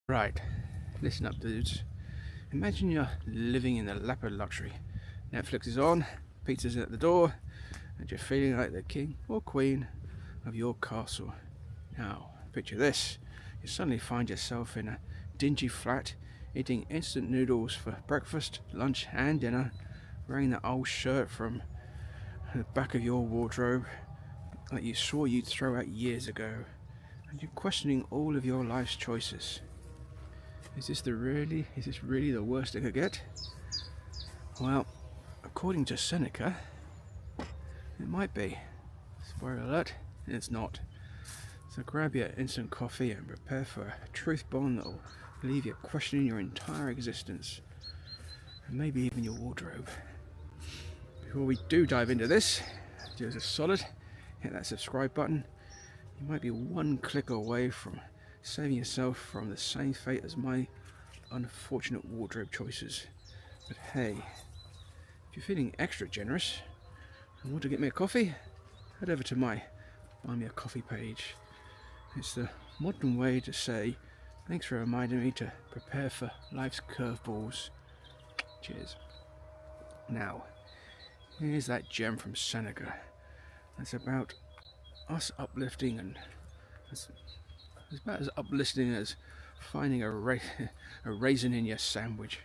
Right, listen up, dudes. Imagine you're living in the lap of luxury. Netflix is on, pizza's at the door, and you're feeling like the king or queen of your castle. Now, picture this. You suddenly find yourself in a dingy flat, eating instant noodles for breakfast, lunch, and dinner, wearing that old shirt from the back of your wardrobe that you swore you'd throw out years ago, and you're questioning all of your life's choices. Is this really the worst it could get? Well, according to Seneca, it might be. Spoiler alert, it's not. So grab your instant coffee and prepare for a truth bomb that will leave you questioning your entire existence, and maybe even your wardrobe. Before we do dive into this, do us a solid, hit that subscribe button. You might be one click away from saving yourself from the same fate as my unfortunate wardrobe choices. But hey, if you're feeling extra generous and want to get me a coffee, head over to my Buy Me a Coffee page. It's the modern way to say thanks for reminding me to prepare for life's curveballs. Cheers. Now, here's that gem from Seneca. That's about us uplifting, and it's about as uplifting as finding a raisin in your sandwich.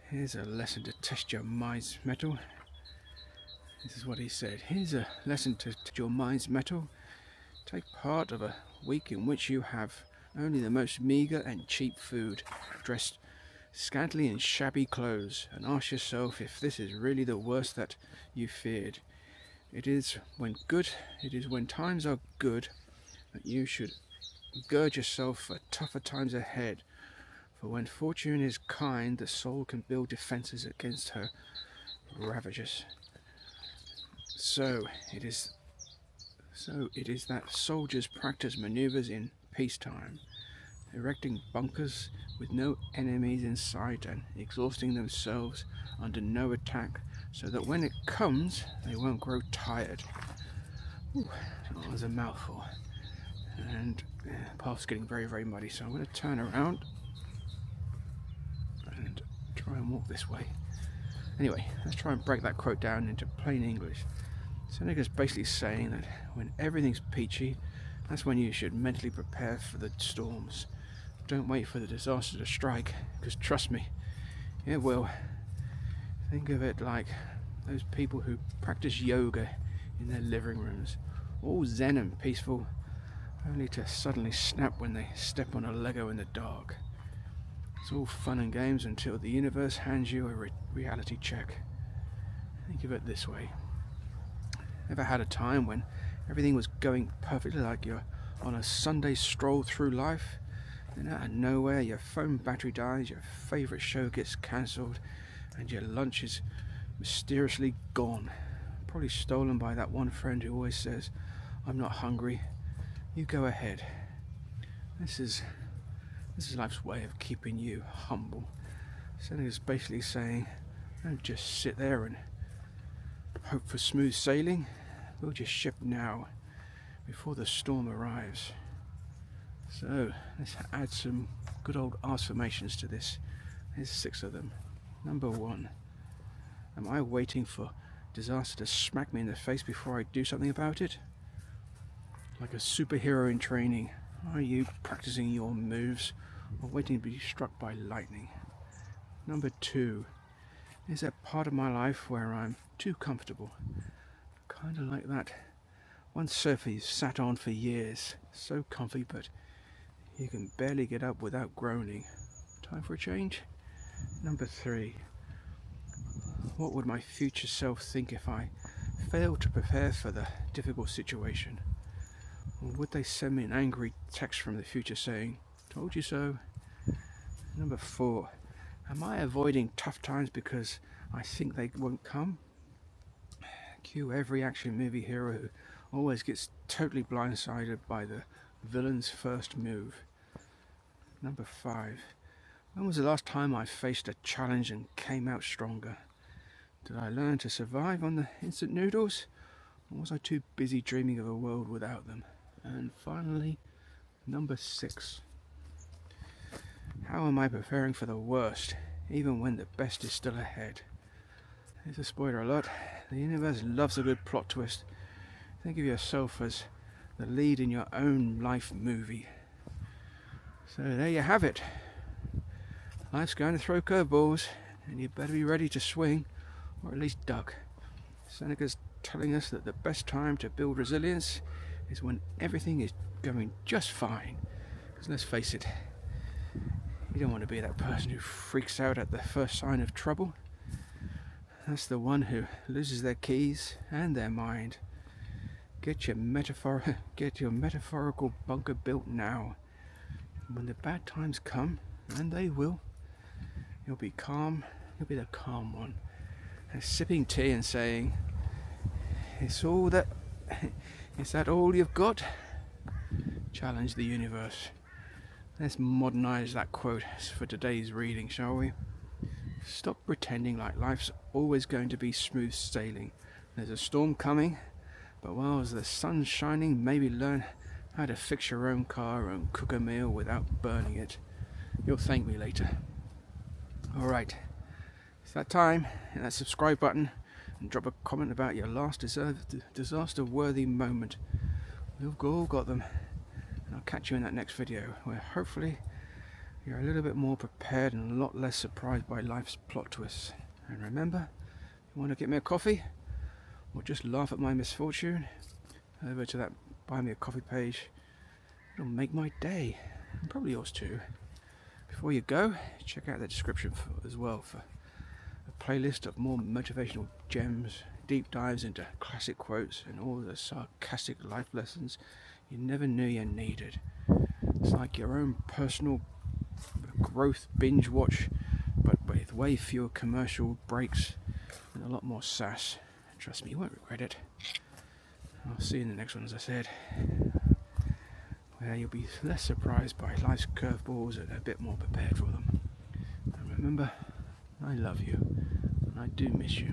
Here's a lesson to test your mind's mettle. This is what he said. Here's a lesson to test your mind's mettle. Take part of a week in which you have only the most meagre and cheap food, dressed scantily in shabby clothes, and ask yourself if this is really the worst that you feared. It is when times are good that you should gird yourself for tougher times ahead. For when fortune is kind, the soul can build defenses against her ravagers. So it is that soldiers practice maneuvers in peacetime, erecting bunkers with no enemies in sight and exhausting themselves under no attack, so that when it comes, they won't grow tired. Ooh, that was a mouthful. And the path's getting very, very muddy, so I'm going to turn around and try and walk this way. Anyway, let's try and break that quote down into plain English. Seneca's basically saying that when everything's peachy, that's when you should mentally prepare for the storms. Don't wait for the disaster to strike, because trust me, it will. Think of it like those people who practice yoga in their living rooms, all zen and peaceful, only to suddenly snap when they step on a Lego in the dark. It's all fun and games until the universe hands you a reality check. Think of it this way. Ever had a time when everything was going perfectly, like you're on a Sunday stroll through life, then out of nowhere your phone battery dies, your favourite show gets cancelled, and your lunch is mysteriously gone, probably stolen by that one friend who always says, "I'm not hungry, you go ahead." This is life's way of keeping you humble. Seneca's basically saying, don't just sit there and hope for smooth sailing. Build your ship now, before the storm arrives. So let's add some good old affirmations to this. There's 6 of them. Number 1. Am I waiting for disaster to smack me in the face before I do something about it? Like a superhero in training, are you practicing your moves or waiting to be struck by lightning? Number 2. Is there part of my life where I'm too comfortable? Kind of like that one sofa you've sat on for years, so comfy but you can barely get up without groaning. Time for a change? Number 3. What would my future self think if I failed to prepare for the difficult situation? Or would they send me an angry text from the future saying, "Told you so"? Number 4. Am I avoiding tough times because I think they won't come? Cue every action movie hero who always gets totally blindsided by the villain's first move. Number 5. When was the last time I faced a challenge and came out stronger? Did I learn to survive on the instant noodles? Or was I too busy dreaming of a world without them? And finally, number 6. How am I preparing for the worst, even when the best is still ahead? Here's a spoiler alert. The universe loves a good plot twist. Think of yourself as the lead in your own life movie. So there you have it. Life's going to throw curveballs, and you better be ready to swing, or at least duck. Seneca's telling us that the best time to build resilience is when everything is going just fine. Because let's face it, you don't want to be that person who freaks out at the first sign of trouble. That's the one who loses their keys and their mind. Get your metaphorical bunker built now. When the bad times come, and they will, you'll be calm. You'll be the calm one, and sipping tea and saying, "Is that all you've got?" Challenge the universe. Let's modernize that quote for today's reading, shall we? Stop pretending like life's always going to be smooth sailing. There's a storm coming, but while the sun's shining, maybe learn how to fix your own car and cook a meal without burning it. You'll thank me later. Alright, it's that time. Hit that subscribe button and drop a comment about your last disaster-worthy moment. We've all got them. And I'll catch you in that next video, where hopefully you're a little bit more prepared and a lot less surprised by life's plot twists. And remember, if you want to get me a coffee, or just laugh at my misfortune, over to that Buy Me a Coffee page. It'll make my day, and probably yours too. Before you go, check out the description as well for a playlist of more motivational gems, deep dives into classic quotes, and all the sarcastic life lessons you never knew you needed. It's like your own personal growth binge watch, but with way fewer commercial breaks and a lot more sass. Trust me, you won't regret it. I'll see you in the next one, as I said, where you'll be less surprised by life's curveballs and a bit more prepared for them. And remember, I love you, and I do miss you.